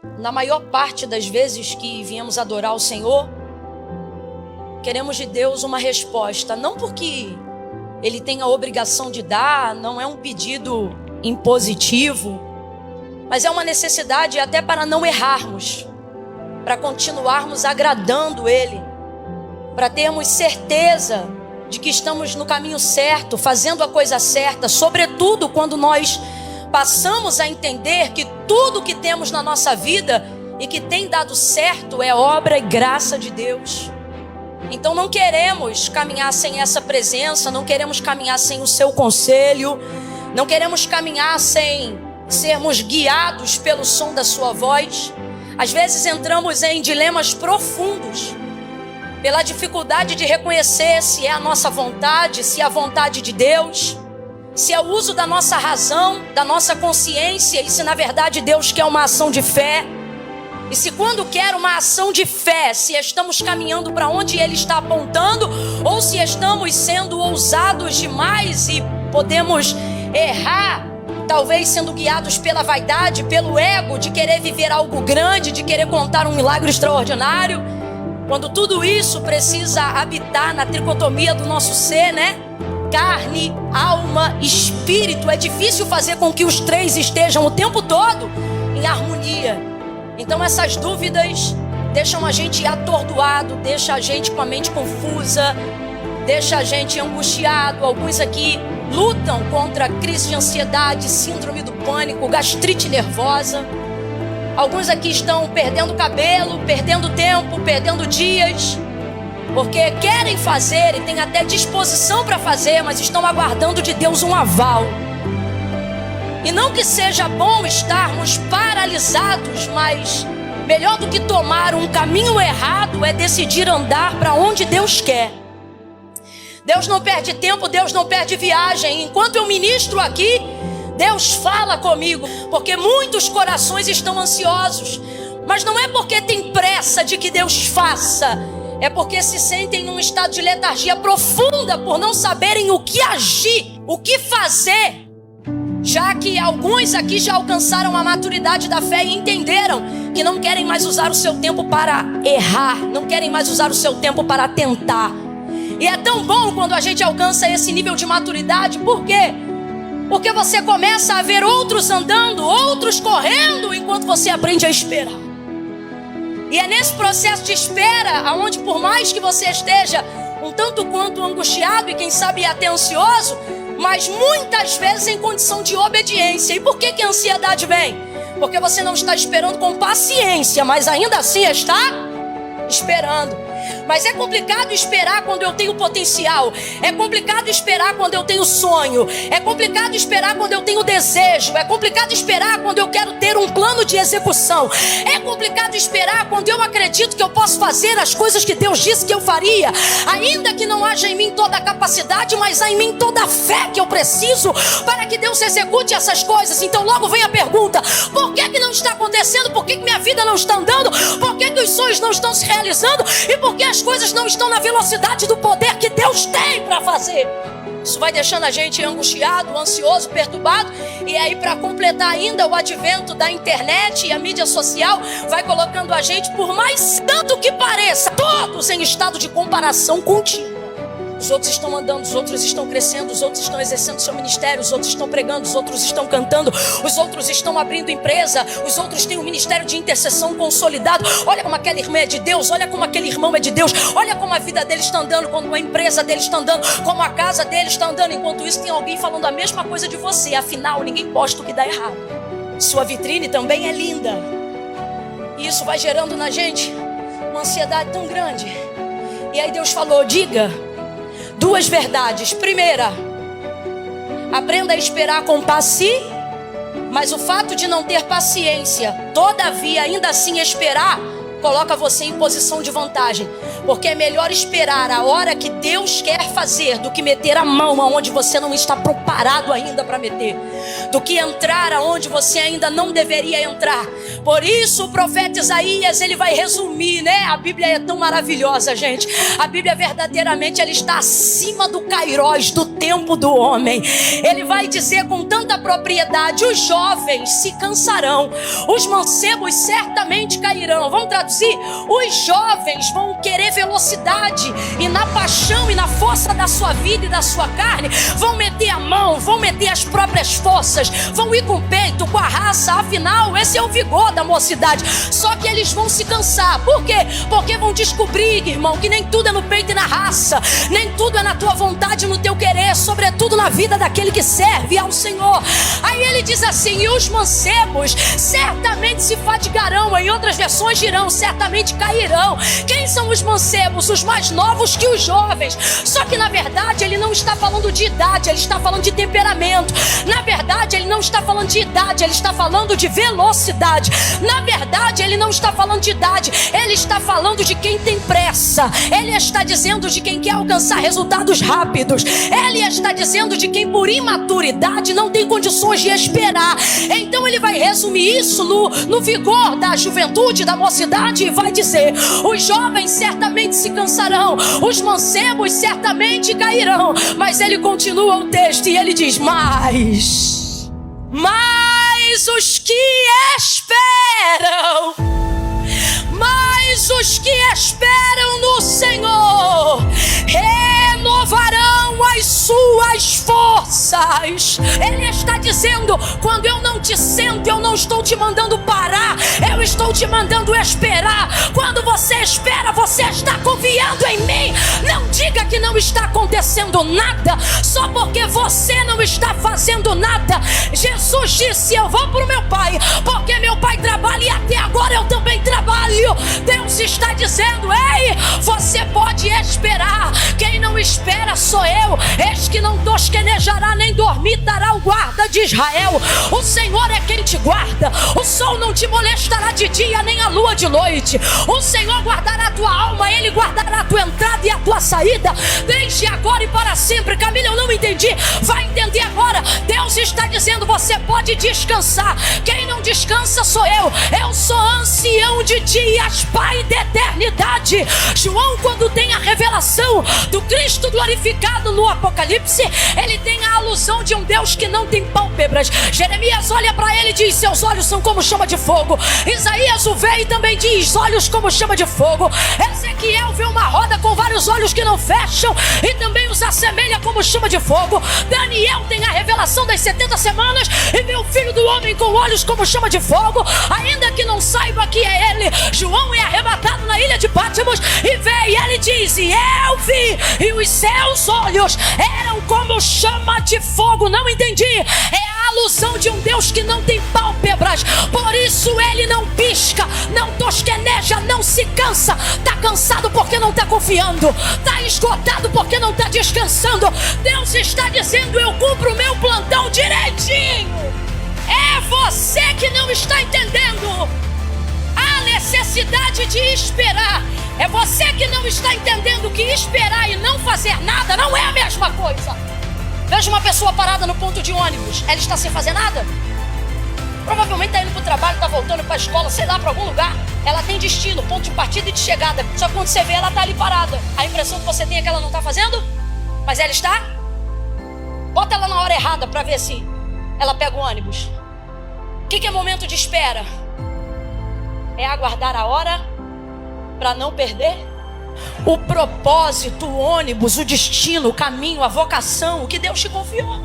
Na maior parte das vezes que viemos adorar o Senhor, queremos de Deus uma resposta, não porque Ele tem a obrigação de dar, não é um pedido impositivo, mas é uma necessidade até para não errarmos, para continuarmos agradando Ele, para termos certeza de que estamos no caminho certo, fazendo a coisa certa, sobretudo quando nós passamos a entender que tudo que temos na nossa vida e que tem dado certo é obra e graça de Deus. Então não queremos caminhar sem essa presença, não queremos caminhar sem o seu conselho, não queremos caminhar sem sermos guiados pelo som da sua voz. Às vezes entramos em dilemas profundos, pela dificuldade de reconhecer se é a nossa vontade, se é a vontade de Deus, se é o uso da nossa razão, da nossa consciência, e se na verdade Deus quer uma ação de fé. E se quando quer uma ação de fé, se estamos caminhando para onde Ele está apontando, ou se estamos sendo ousados demais e podemos errar, talvez sendo guiados pela vaidade, pelo ego, de querer viver algo grande, de querer contar um milagre extraordinário, quando tudo isso precisa habitar na tricotomia do nosso ser, né? Carne, alma, espírito. É difícil fazer com que os três estejam o tempo todo em harmonia. Então essas dúvidas deixam a gente atordoado, deixa a gente com a mente confusa, deixa a gente angustiado. Alguns aqui lutam contra crise de ansiedade, síndrome do pânico, gastrite nervosa. Alguns aqui estão perdendo cabelo, perdendo tempo, perdendo dias, porque querem fazer e têm até disposição para fazer, mas estão aguardando de Deus um aval. E não que seja bom estarmos paralisados, mas melhor do que tomar um caminho errado é decidir andar para onde Deus quer. Deus não perde tempo, Deus não perde viagem. Enquanto eu ministro aqui, Deus fala comigo, porque muitos corações estão ansiosos, mas não é porque tem pressa de que Deus faça, é porque se sentem num estado de letargia profunda por não saberem o que agir, o que fazer, já que alguns aqui já alcançaram a maturidade da fé e entenderam que não querem mais usar o seu tempo para errar, não querem mais usar o seu tempo para tentar. E é tão bom quando a gente alcança esse nível de maturidade. Por quê? Porque você começa a ver outros andando, outros correndo, enquanto você aprende a esperar. E é nesse processo de espera, onde por mais que você esteja um tanto quanto angustiado e quem sabe até ansioso, mas muitas vezes em condição de obediência. E por que a ansiedade vem? Porque você não está esperando com paciência, mas ainda assim está esperando. Mas é complicado esperar quando eu tenho potencial. É complicado esperar quando eu tenho sonho. É complicado esperar quando eu tenho desejo. É complicado esperar quando eu quero ter um plano de execução. É complicado esperar quando eu acredito que eu posso fazer as coisas que Deus disse que eu faria, ainda que não haja em mim toda a capacidade, mas há em mim toda a fé que eu preciso para que Deus execute essas coisas. Então logo vem a pergunta: por que não está acontecendo? Por que minha vida não está andando? Por que os sonhos não estão se realizando? E por que as coisas não estão na velocidade do poder que Deus tem para fazer? Isso vai deixando a gente angustiado, ansioso, perturbado. E aí, para completar ainda, o advento da internet e a mídia social vai colocando a gente, por mais tanto que pareça, todos em estado de comparação contínua. Os outros estão andando, os outros estão crescendo, os outros estão exercendo seu ministério, os outros estão pregando, os outros estão cantando, os outros estão abrindo empresa, os outros têm um ministério de intercessão consolidado. Olha como aquela irmã é de Deus, olha como aquele irmão é de Deus, olha como a vida dele está andando, como a empresa dele está andando, como a casa dele está andando. Enquanto isso, tem alguém falando a mesma coisa de você. Afinal, ninguém posta o que dá errado. Sua vitrine também é linda. E isso vai gerando na gente uma ansiedade tão grande. E aí Deus falou: diga duas verdades. Primeira, aprenda a esperar com paciência, mas o fato de não ter paciência, todavia, ainda assim esperar, coloca você em posição de vantagem. Porque é melhor esperar a hora que Deus quer fazer do que meter a mão aonde você não está preparado ainda para meter. do que entrar aonde você ainda não deveria entrar. Por isso o profeta Isaías, ele vai resumir, né? A Bíblia é tão maravilhosa, gente. A Bíblia verdadeiramente, ela está acima do kairós, do tempo do homem. Ele vai dizer com tanta propriedade: os jovens se cansarão, os mancebos certamente cairão. Vamos traduzir? Os jovens vão querer velocidade, e na paixão e na força da sua vida e da sua carne, vão meter a mão, vão meter as próprias forças, vão ir com o peito, com a raça. Afinal, esse é o vigor da mocidade. Só que eles vão se cansar. Por quê? Porque vão descobrir, irmão, que nem tudo é no peito e na raça, nem tudo é na tua vontade e no teu querer, sobretudo na vida daquele que serve ao Senhor. Aí ele diz assim: e os mancebos certamente se fatigarão. Em outras versões dirão: certamente cairão. Quem são os mancebos? Os mais novos que os jovens. Só que na verdade ele não está falando de idade, ele está falando de temperamento. Na verdade ele não está falando de idade, ele está falando de velocidade. Na verdade ele não está falando de idade, ele está falando de quem tem pressa. Ele está dizendo de quem quer alcançar resultados rápidos. Ele está dizendo de quem por imaturidade não tem condições de esperar. Então ele vai resumir isso no vigor da juventude, da mocidade, e vai dizer: os jovens certamente se cansarão, os mancebos certamente cairão. Mas ele continua o texto e ele diz: mas os que esperam, mas os que esperam no Senhor renovarão as suas forças. Ele está dizendo: quando eu não te sento, eu não estou te mandando parar, eu estou te mandando esperar. Quando você espera, você está confiando em mim. Não diga que não está acontecendo nada só porque você não está fazendo nada. Jesus disse: eu vou para o meu Pai, porque meu Pai trabalha e até agora eu também trabalho. Deus está dizendo: ei, você pode esperar. Quem não espera sou eu. Eis que não tosquenejará nem dormitará o guarda de Israel. O Senhor é quem te guarda. O sol não te molestará de dia, nem a lua de noite. O Senhor guardará a tua alma, Ele guardará a tua entrada e a tua saída, desde agora e para sempre. Camila, eu não entendi. Vai entender agora. Deus está dizendo: você pode descansar. Quem não descansa sou eu. Eu sou ancião de dias, Pai da eternidade. João, quando tem a revelação do Cristo glorificado no Apocalipse, ele tem a alusão de um Deus que não tem pálpebras. Jeremias olha para ele e diz: seus olhos são como chama de fogo. Isaías o vê e também diz: olhos como chama de fogo. Ezequiel vê uma roda com vários olhos que não fecham e também os assemelha como chama de fogo. Daniel tem a revelação das 70 semanas e vê o Filho do Homem com olhos como chama de fogo, ainda que não saiba que é ele. João é arrebatado na ilha de Patmos e vê, e ele diz: e eu vi, e os seus olhos eram como chama de fogo. Não entendi. É a alusão de um Deus que não tem pálpebras, por isso ele não pisca, não tosqueneja, não se cansa. Está cansado porque não está confiando, está esgotado porque não está descansando. Deus está dizendo: eu cumpro o meu plantão direitinho. É você que não está entendendo a necessidade de esperar. É você que não está entendendo que esperar e não fazer nada não é a mesma coisa. Veja uma pessoa parada no ponto de ônibus. Ela está sem fazer nada? Provavelmente está indo para o trabalho, está voltando para a escola, sei lá, para algum lugar. Ela tem destino, ponto de partida e de chegada. Só que quando você vê, ela está ali parada. A impressão que você tem é que ela não está fazendo, mas ela está. Bota ela na hora errada para ver se ela pega o ônibus. O que é momento de espera? É aguardar a hora para não perder o propósito, o ônibus, o destino, o caminho, a vocação, o que Deus te confiou.